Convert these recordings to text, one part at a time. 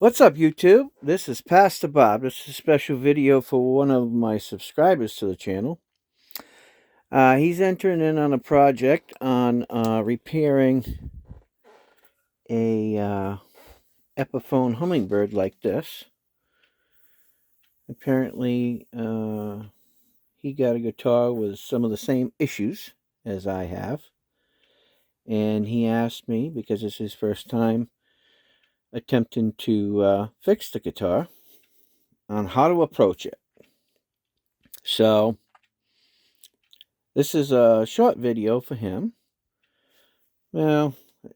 What's up, YouTube? This is Pastor Bob. This is a special video for one of my subscribers to the channel. He's entering in on a project on repairing a Epiphone hummingbird like this. Apparently, he got a guitar with some of the same issues as I have. And he asked me, because it's his first time attempting to fix the guitar, on how to approach it. So, this is a short video for him. Well,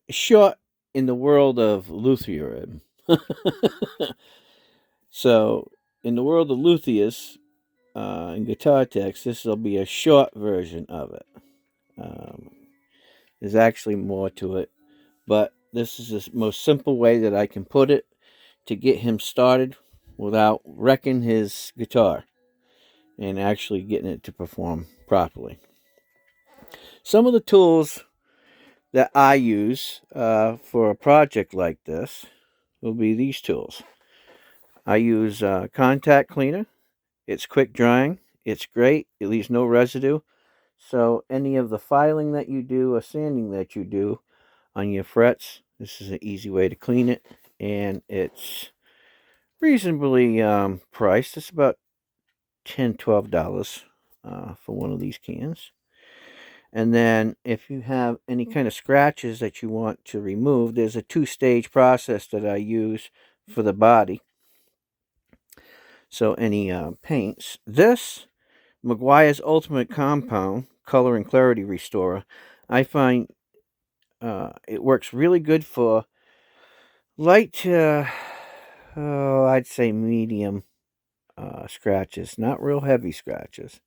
short in the world of luthier. So, in the world of luthiers and guitar techs, this will be a short version of it. Um, there's actually more to it, but this is the most simple way that I can put it to get him started without wrecking his guitar and actually getting it to perform properly. Some of the tools that I use for a project like this will be these tools. I use contact cleaner. It's quick drying. It's great. It leaves no residue. So any of the filing that you do or sanding that you do on your frets, this is an easy way to clean it. And it's reasonably priced. It's about $10, $12 for one of these cans. And then if you have any kind of scratches that you want to remove, there's a two-stage process that I use for the body. So any paints. This Meguiar's Ultimate Compound Color and Clarity Restorer, I find it works really good for light to, I'd say medium scratches, not real heavy scratches.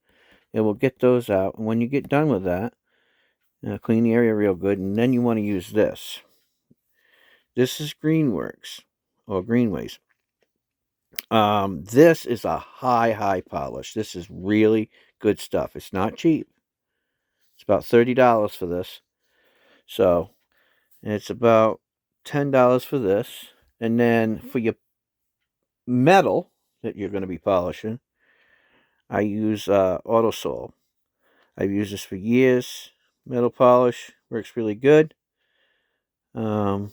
It will get those out. And when you get done with that, clean the area real good, and then you want to use this. This is Greenworks or Greenways. This is a high polish. This is really good stuff. It's not cheap. It's about $30 for this. So, and it's about $10 for this. And then for your metal that you're going to be polishing, I use Autosol. I've used this for years. Metal polish works really good. So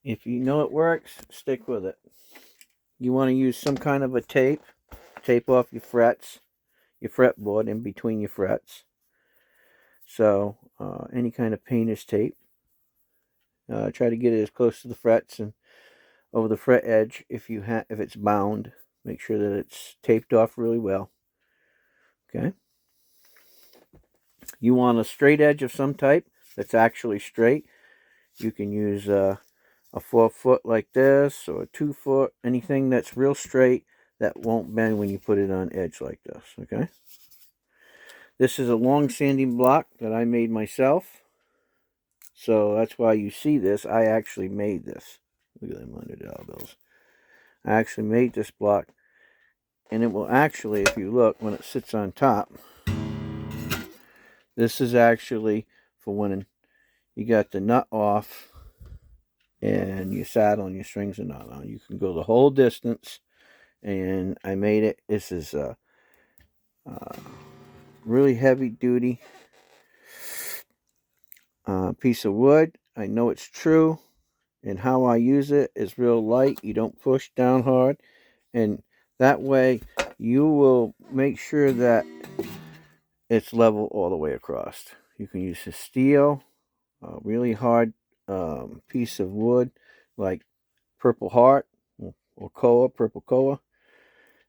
if you know it works, stick with it. You want to use some kind of a tape off your frets, your fretboard in between your frets. So any kind of painter's tape. Try to get it as close to the frets and over the fret edge. If it's bound, make sure that it's taped off really well. Okay. You want a straight edge of some type that's actually straight. You can use a 4-foot like this, or a 2-foot, anything that's real straight that won't bend when you put it on edge like this. Okay. This is a long sanding block that I made myself. So that's why you see this. I actually made this. Look at them $100 bills. I actually made this block. And it will actually, if you look, when it sits on top, this is actually for when you got the nut off and your saddle and your strings are not on. You can go the whole distance. And I made it. This is a really heavy duty piece of wood. I know it's true. And how I use it is real light. You don't push down hard. And that way you will make sure that it's level all the way across. You can use a steel, a really hard piece of wood like Purple Heart or Koa, Purple Koa.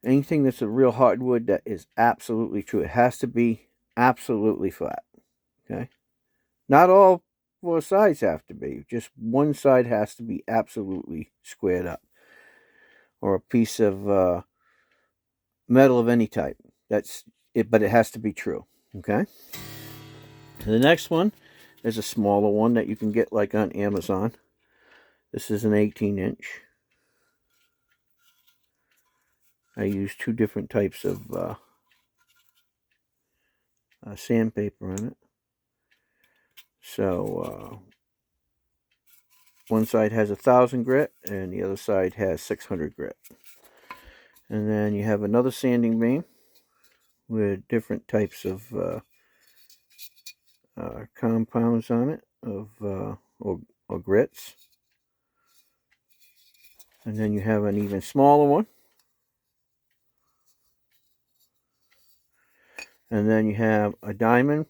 Anything that's a real hardwood that is absolutely true. It has to be absolutely flat. Okay? Not all four sides have to be. Just one side has to be absolutely squared up. Or a piece of metal of any type. That's it, but it has to be true. Okay? The next one is a smaller one that you can get like on Amazon. This is an 18-inch. I use two different types of sandpaper on it. So One side has 1,000 grit and the other side has 600 grit. And then you have another sanding beam with different types of compounds on it, or grits. And then you have an even smaller one. And then you have a diamond,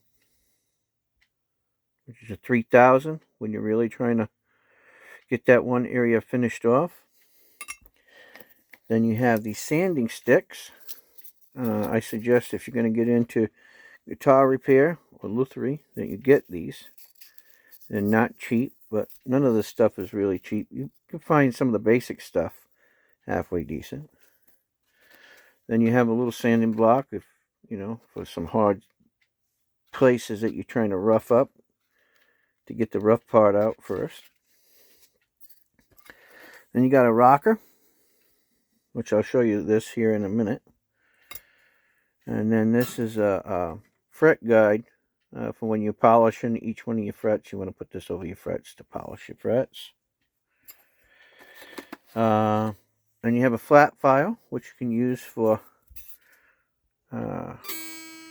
which is a 3,000 when you're really trying to get that one area finished off. Then you have these sanding sticks. I suggest if you're going to get into guitar repair or luthiery that you get these. They're not cheap, but none of this stuff is really cheap. You can find some of the basic stuff halfway decent. Then you have a little sanding block, if you know, for some hard places that you're trying to rough up, to get the rough part out first. Then you got a rocker, which I'll show you this here in a minute. And then this is a fret guide for when you're polishing each one of your frets. You want to put this over your frets to polish your frets. And you have a flat file, which you can use for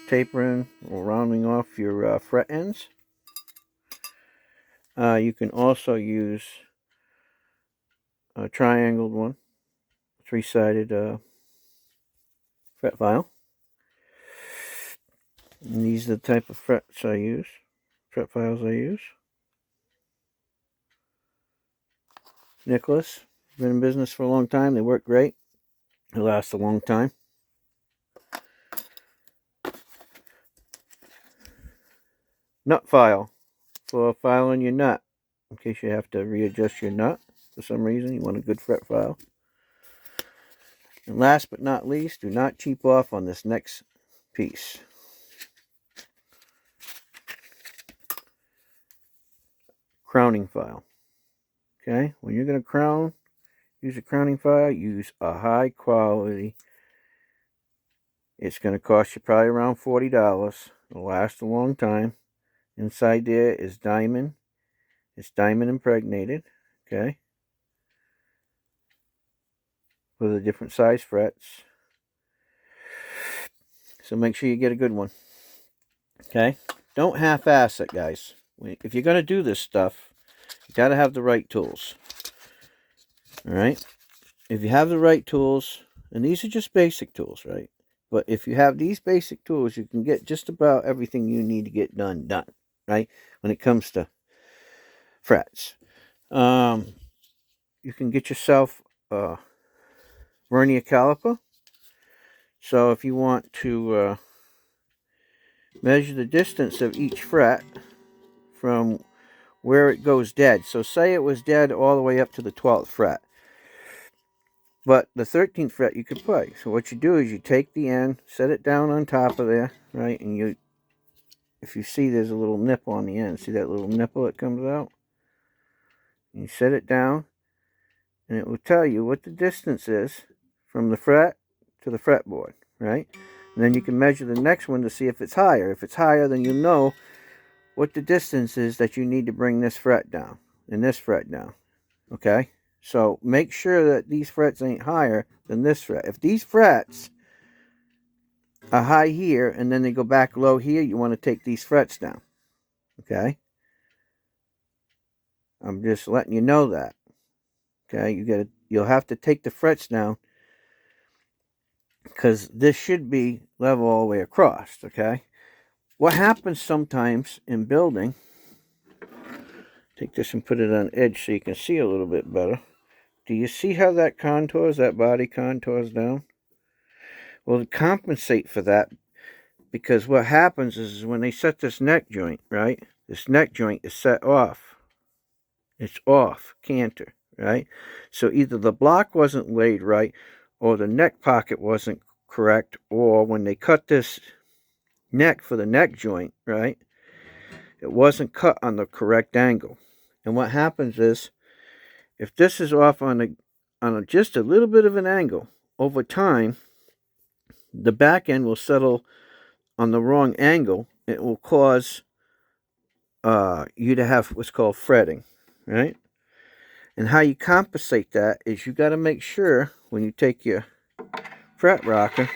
tapering or rounding off your fret ends. You can also use a triangled one, 3-sided fret file. And these are the type of fret files I use. Nicholas, been in business for a long time. They work great. They last a long time. Nut file for filing your nut. In case you have to readjust your nut for some reason, you want a good fret file. And last but not least, do not cheap off on this next piece. Crowning file. Okay, when you're going to crown, use a crowning file, use a high quality. It's going to cost you probably around $40. It'll last a long time. Inside there is diamond. It's diamond impregnated. Okay. With the different size frets. So make sure you get a good one. Okay. Don't half-ass it, guys. If you're going to do this stuff, you got to have the right tools. Alright? If you have the right tools, and these are just basic tools, right? But if you have these basic tools, you can get just about everything you need to get done, right? When it comes to frets. You can get yourself a vernier caliper. So if you want to measure the distance of each fret from where it goes dead. So say it was dead all the way up to the 12th fret. But the 13th fret you could play. So what you do is you take the end, set it down on top of there, right? And if you see there's a little nipple on the end. See that little nipple that comes out? And you set it down, and it will tell you what the distance is from the fret to the fretboard, right? And then you can measure the next one to see if it's higher. If it's higher, then you know what the distance is that you need to bring this fret down and this fret down, okay? So make sure that these frets ain't higher than this fret. If these frets are high here and then they go back low here, you want to take these frets down, okay? I'm just letting you know that, okay? You'll have to take the frets down because this should be level all the way across, okay? What happens sometimes in building, take this and put it on edge so you can see a little bit better. Do you see how that body contours down? Well, to compensate for that, because what happens is when they set this neck joint, right? This neck joint is set off. It's off, canter, right? So either the block wasn't laid right, or the neck pocket wasn't correct, or when they cut this neck for the neck joint, right? It wasn't cut on the correct angle. And what happens is, if this is off on just a little bit of an angle, over time, the back end will settle on the wrong angle. It will cause you to have what's called fretting, right? And how you compensate that is you got to make sure when you take your fret rocker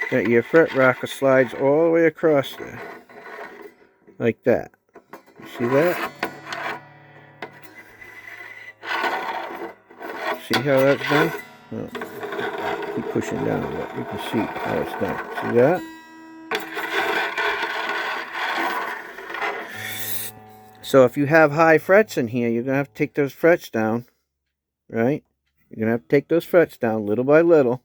that your fret rocker slides all the way across there. Like that. You see that? See how that's done? Oh, keep pushing down, but you can see how it's done. See that? So if you have high frets in here, you're going to have to take those frets down, right? You're going to have to take those frets down little by little.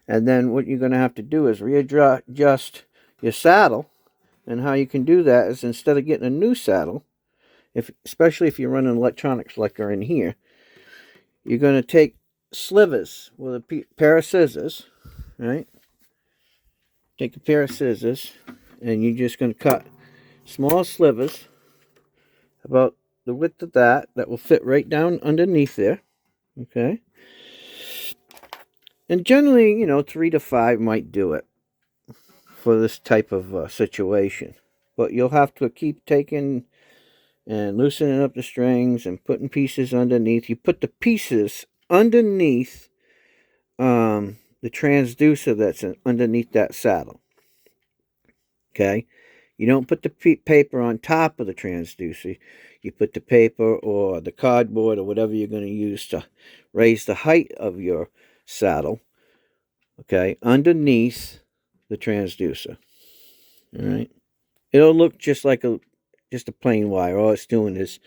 And then what you're going to have to do is readjust your saddle. And how you can do that is instead of getting a new saddle, especially if you run an electronic selector in here, you're going to take slivers with a pair of scissors, right? Take a pair of scissors, and you're just going to cut small slivers about the width of that will fit right down underneath there, okay? And generally, 3 to 5 might do it for this type of situation. But you'll have to keep taking and loosening up the strings and putting pieces underneath. You put the pieces underneath the transducer that's underneath that saddle. Okay? You don't put the paper on top of the transducer. You put the paper or the cardboard or whatever you're going to use to raise the height of your saddle, okay, underneath the transducer. All right? It'll look just like just a plain wire. All it's doing is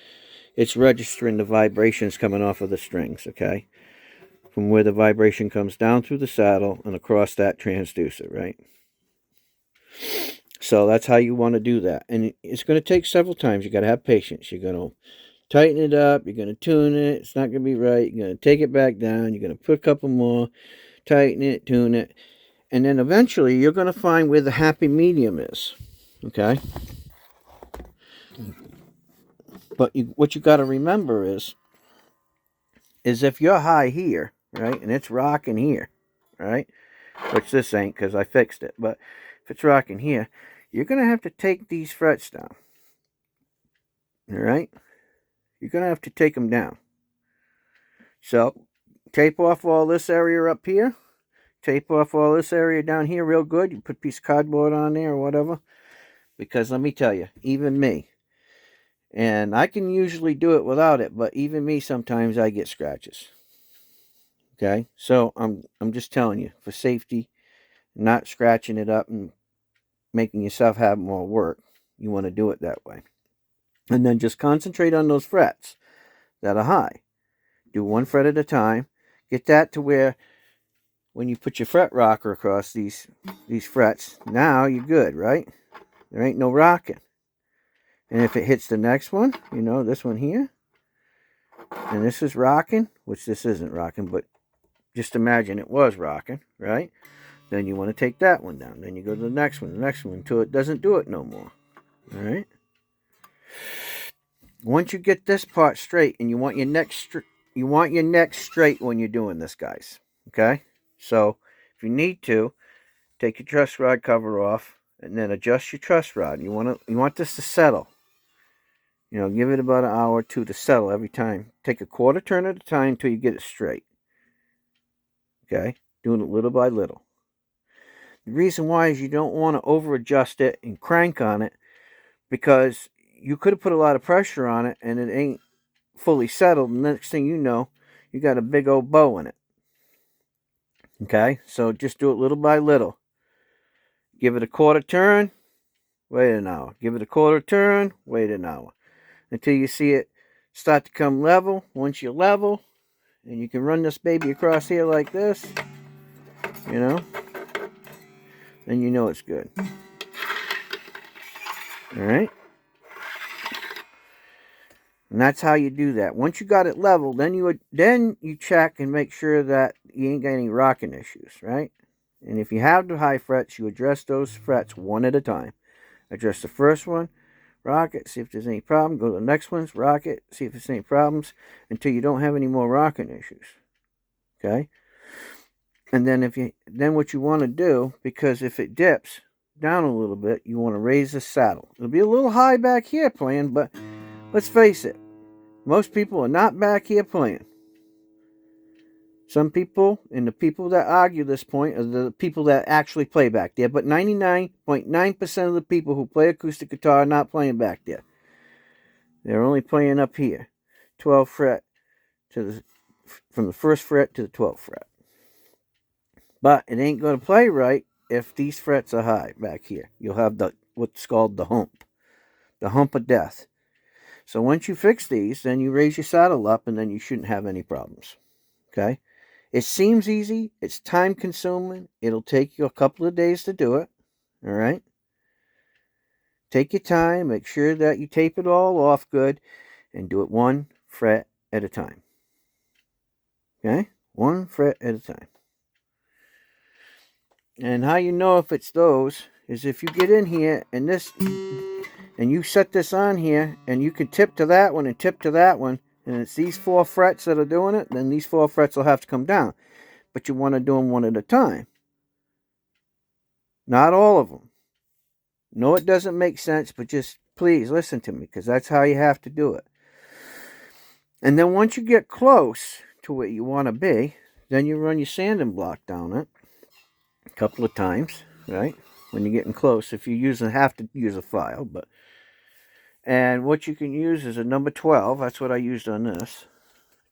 it's registering the vibrations coming off of the strings, okay? From where the vibration comes down through the saddle and across that transducer, right? So that's how you want to do that. And it's going to take several times. You got to have patience. You're going to tighten it up. You're going to tune it. It's not going to be right. You're going to take it back down. You're going to put a couple more, tighten it, tune it. And then eventually you're going to find where the happy medium is, okay? But what you got to remember is if you're high here, right, and it's rocking here, right, which this ain't because I fixed it, but if it's rocking here, you're going to have to take these frets down, all right? You're going to have to take them down. So tape off all this area up here, tape off all this area down here real good. You put a piece of cardboard on there or whatever, because let me tell you, even me, and I can usually do it without it, but even me, sometimes I get scratches. Okay, so I'm just telling you, for safety, not scratching it up and making yourself have more work, you want to do it that way. And then just concentrate on those frets that are high. Do one fret at a time. Get that to where when you put your fret rocker across these frets, now you're good, right? There ain't no rocking. And if it hits the next one, this one here, and this is rocking, which this isn't rocking, but just imagine it was rocking, right? Then you want to take that one down. Then you go to the next one, until it doesn't do it no more. All right? Once you get this part straight, and you want your neck straight when you're doing this, guys. Okay? So if you need to, take your truss rod cover off, and then adjust your truss rod. You want this to settle. Give it about an hour or two to settle every time. Take a quarter turn at a time until you get it straight. Okay? Doing it little by little. The reason why is you don't want to over adjust it and crank on it, because you could have put a lot of pressure on it and it ain't fully settled. And the next thing you know, you got a big old bow in it. Okay? So just do it little by little. Give it a quarter turn, wait an hour. Give it a quarter turn, wait an hour. Until you see it start to come level. Once you're level, and you can run this baby across here like this, then you know it's good. Alright? And that's how you do that. Once you got it level, then you check and make sure that you ain't got any rocking issues, right? And if you have the high frets, you address those frets one at a time. Address the first one, rock it, see if there's any problem. Go to the next ones, rock it, see if there's any problems, until you don't have any more rocking issues. Okay? And then what you want to do, because if it dips down a little bit, you want to raise the saddle. It'll be a little high back here playing, but let's face it, Most people are not back here playing. Some people, and the people that argue this point, are the people that actually play back there. But 99.9% of the people who play acoustic guitar are not playing back there. They're only playing up here, 12th fret from the 1st fret to the 12th fret. But it ain't going to play right if these frets are high back here. You'll have what's called the hump of death. So once you fix these, then you raise your saddle up, and then you shouldn't have any problems. Okay? It seems easy. It's time consuming. It'll take you a couple of days to do it. All right? Take your time. Make sure that you tape it all off good, and do it 1 fret at a time. Okay? 1 fret at a time. And how you know if it's those is if you get in here and you set this on here, and you can tip to that one and tip to that one, and it's these 4 frets that are doing it, then these 4 frets will have to come down. But you want to do them one at a time. Not all of them. No, it doesn't make sense, but just please listen to me, because that's how you have to do it. And then once you get close to where you want to be, then you run your sanding block down it a couple of times, right? When you're getting close, if you have to use a file, but. And what you can use is a number 12. That's what I used on this.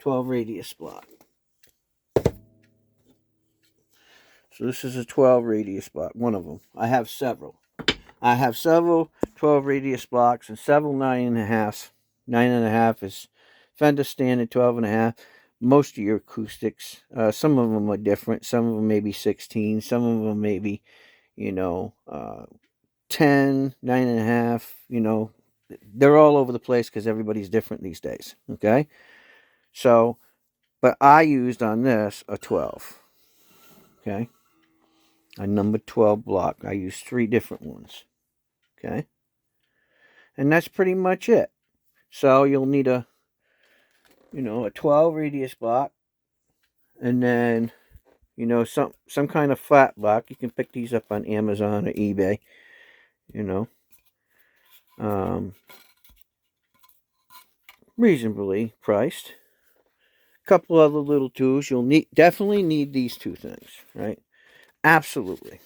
12 radius block. So this is a 12 radius block, one of them. I have several. 12 radius blocks and several 9.5. 9.5 is Fender standard 12.5. Most of your acoustics, some of them are different. Some of them may be 16. Some of them may be, 10, 9.5, They're all over the place because everybody's different these days, okay? So, but I used on this a 12, okay? A number 12 block. I used 3 different ones, okay? And that's pretty much it. So you'll need a 12 radius block, and then, some kind of flat block. You can pick these up on Amazon or eBay, reasonably priced. Couple other little tools. You'll definitely need these 2 things, right? Absolutely.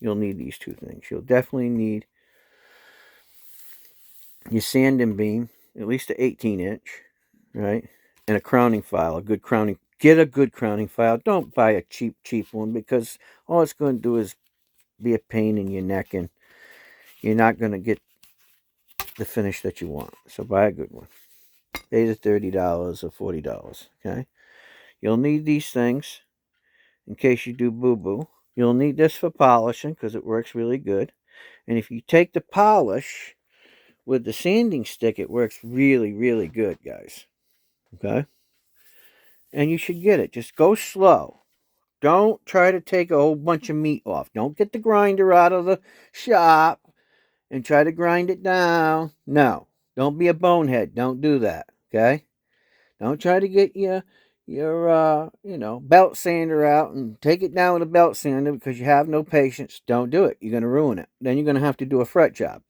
You'll need these 2 things. You'll definitely need your sanding beam, at least an 18-inch, right? And a crowning file, get a good crowning file. Don't buy a cheap one, because all it's going to do is be a pain in your neck, and you're not going to get the finish that you want. So buy a good one. Pay the $30 or $40, okay? You'll need these things in case you do boo-boo. You'll need this for polishing, because it works really good. And if you take the polish with the sanding stick, it works really, really good, guys. Okay? And you should get it. Just go slow. Don't try to take a whole bunch of meat off. Don't get the grinder out of the shop and try to grind it down. No. Don't be a bonehead. Don't do that. Okay? Don't try to get your belt sander out and take it down with a belt sander because you have no patience. Don't do it. You're going to ruin it. Then you're going to have to do a fret job.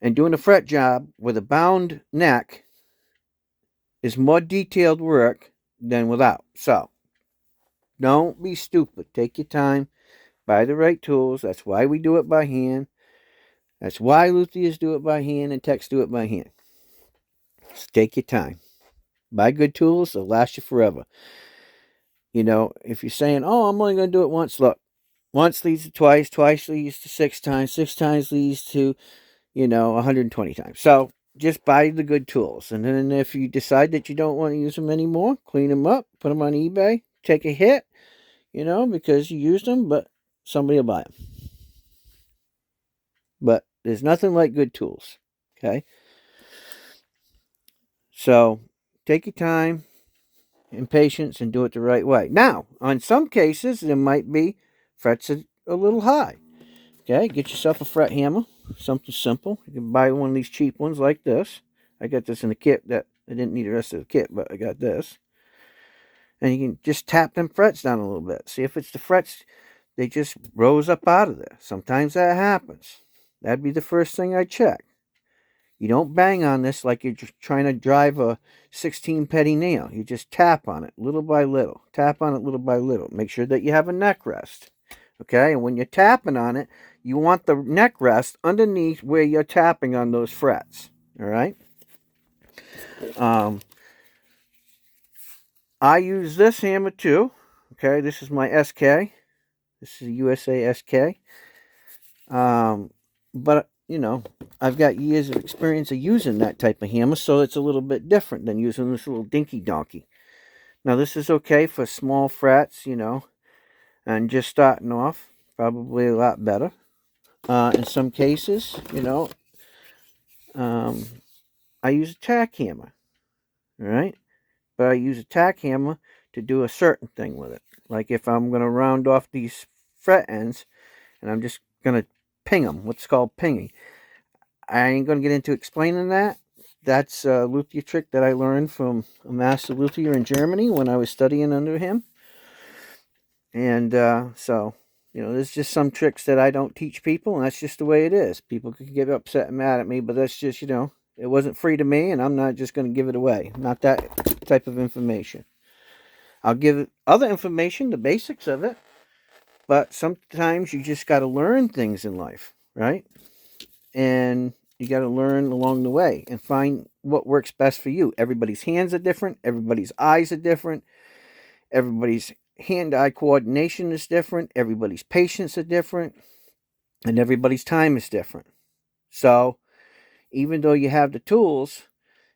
And doing a fret job with a bound neck is more detailed work than without. So, don't be stupid. Take your time. Buy the right tools. That's why we do it by hand. That's why luthiers do it by hand and techs do it by hand. Just take your time. Buy good tools. They'll last you forever. If you're saying, oh, I'm only going to do it once, look. Once leads to twice. Twice leads to 6 times. 6 times leads to, 120 times. So, just buy the good tools. And then if you decide that you don't want to use them anymore, clean them up, put them on eBay, take a hit, because you used them, but somebody will buy them. But there's nothing like good tools, okay? So, take your time and patience and do it the right way. Now, on some cases, there might be frets a little high. Okay, get yourself a fret hammer, something simple. You can buy one of these cheap ones like this. I got this in the kit that I didn't need the rest of the kit, but I got this. And you can just tap them frets down a little bit. See if it's the frets, they just rose up out of there. Sometimes that happens. That'd be the first thing I check. You don't bang on this like you're just trying to drive a 16 penny nail. You just tap on it little by little. Tap on it little by little. Make sure that you have a neck rest. Okay, and when you're tapping on it, you want the neck rest underneath where you're tapping on those frets. All right. I use this hammer too. Okay, this is my SK. This is a USA SK. But you know, I've got years of experience of using that type of hammer, so it's a little bit different than using this little dinky donkey. Now, this is okay for small frets, you know, and just starting off. Probably a lot better. In some cases, you know, I use a tack hammer, all right? But I use a tack hammer to do a certain thing with it. Like if I'm going to round off these fret ends, and I'm just going to ping them, what's called pinging. I ain't going to get into explaining that. That's a luthier trick that I learned from a master luthier in Germany when I was studying under him. And so, you know, there's just some tricks that I don't teach people, and that's just the way it is. People can get upset and mad at me, but that's just, you know, it wasn't free to me, and I'm not just going to give it away. Not that type of information. I'll give other information, the basics of it, but sometimes you just got to learn things in life, right? And you got to learn along the way and find what works best for you. Everybody's hands are different. Everybody's eyes are different. Everybody's hand-eye coordination is different. Everybody's patience are different. And everybody's time is different. So even though you have the tools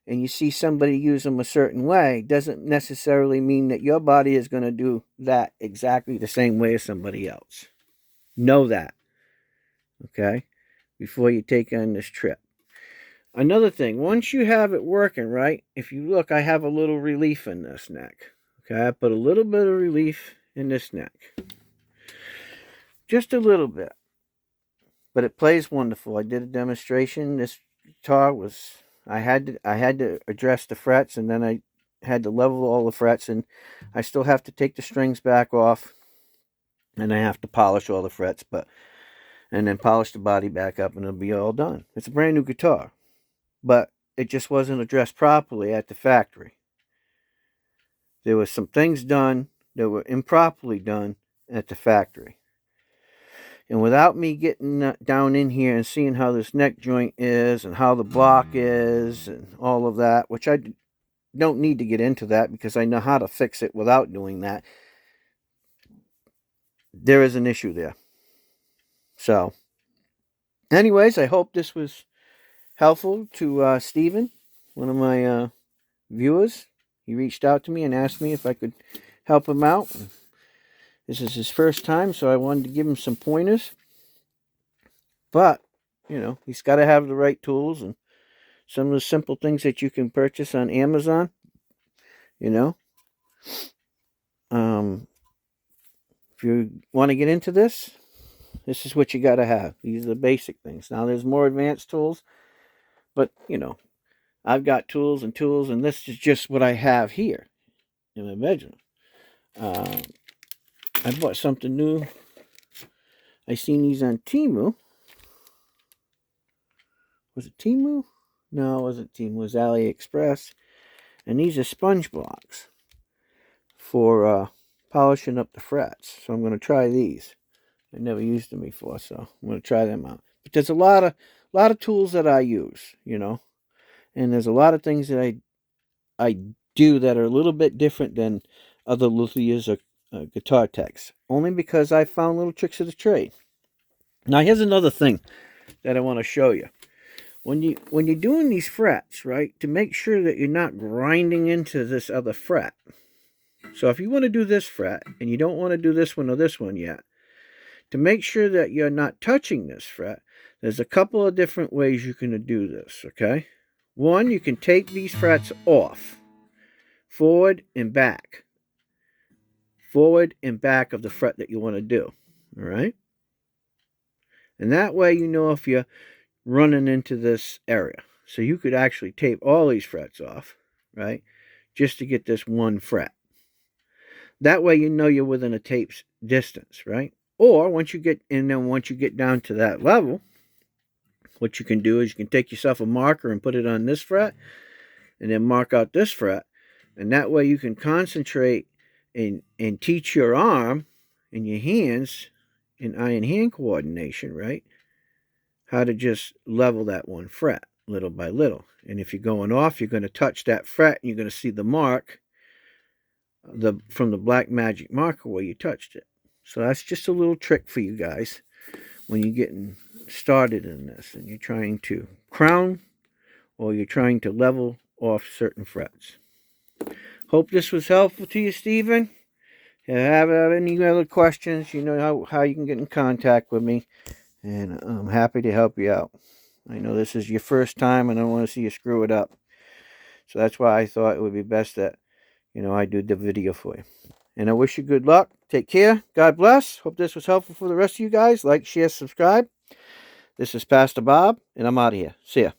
and you see somebody use them a certain way, doesn't necessarily mean that your body is going to do that exactly the same way as somebody else. Know that, okay, before you take on this trip. Another thing, once you have it working, right, if you look, I have a little relief in this neck. Okay, I put a little bit of relief in this neck. Just a little bit. But it plays wonderful. I did a demonstration. This guitar was, I had to address the frets, and then I had to level all the frets, and I still have to take the strings back off, and I have to polish all the frets, and then polish the body back up, and it'll be all done. It's a brand new guitar. But it just wasn't addressed properly at the factory. There were some things done that were improperly done at the factory. And without me getting down in here and seeing how this neck joint is and how the block is and all of that, which I don't need to get into that because I know how to fix it without doing that, there is an issue there. So, anyways, I hope this was helpful to Stephen, one of my viewers. He reached out to me and asked me if I could help him out. This is his first time, so I wanted to give him some pointers. But, you know, he's got to have the right tools and some of the simple things that you can purchase on Amazon, you know. If you want to get into this, this is what you got to have. These are the basic things. Now, there's more advanced tools, but, you know, I've got tools, and this is just what I have here in my bedroom. I bought something new. I seen these on Temu. Was it Temu? No, it wasn't Temu. It was AliExpress. And these are sponge blocks for polishing up the frets. So I'm going to try these. I never used them before, so I'm going to try them out. But there's a lot of tools that I use, you know. And there's a lot of things that I do that are a little bit different than other luthiers or guitar techs. Only because I found little tricks of the trade. Now, here's another thing that I want to show you. When you're doing these frets, right, to make sure that you're not grinding into this other fret. So if you want to do this fret, and you don't want to do this one or this one yet, to make sure that you're not touching this fret, there's a couple of different ways you can do this, okay? One, you can take these frets off, forward and back. Forward and back of the fret that you want to do, all right? And that way you know if you're running into this area. So you could actually tape all these frets off, right? Just to get this one fret. That way you know you're within a tape's distance, right? Or once you get down to that level, what you can do is you can take yourself a marker and put it on this fret, and then mark out this fret, and that way you can concentrate and teach your arm and your hands in eye-hand coordination, right? How to just level that one fret little by little. And if you're going off, you're going to touch that fret and you're going to see the mark from the black magic marker where you touched it. So that's just a little trick for you guys when you're getting started in this and you're trying to crown or you're trying to level off certain frets. Hope this was helpful to you, Stephen. If you have any other questions, you know how you can get in contact with me, and I'm happy to help you out. I know this is your first time and I don't want to see you screw it up. So that's why I thought it would be best that, I do the video for you. And I wish you good luck. Take care. God bless. Hope this was helpful for the rest of you guys. Like, share, subscribe. This is Pastor Bob, and I'm out of here. See ya.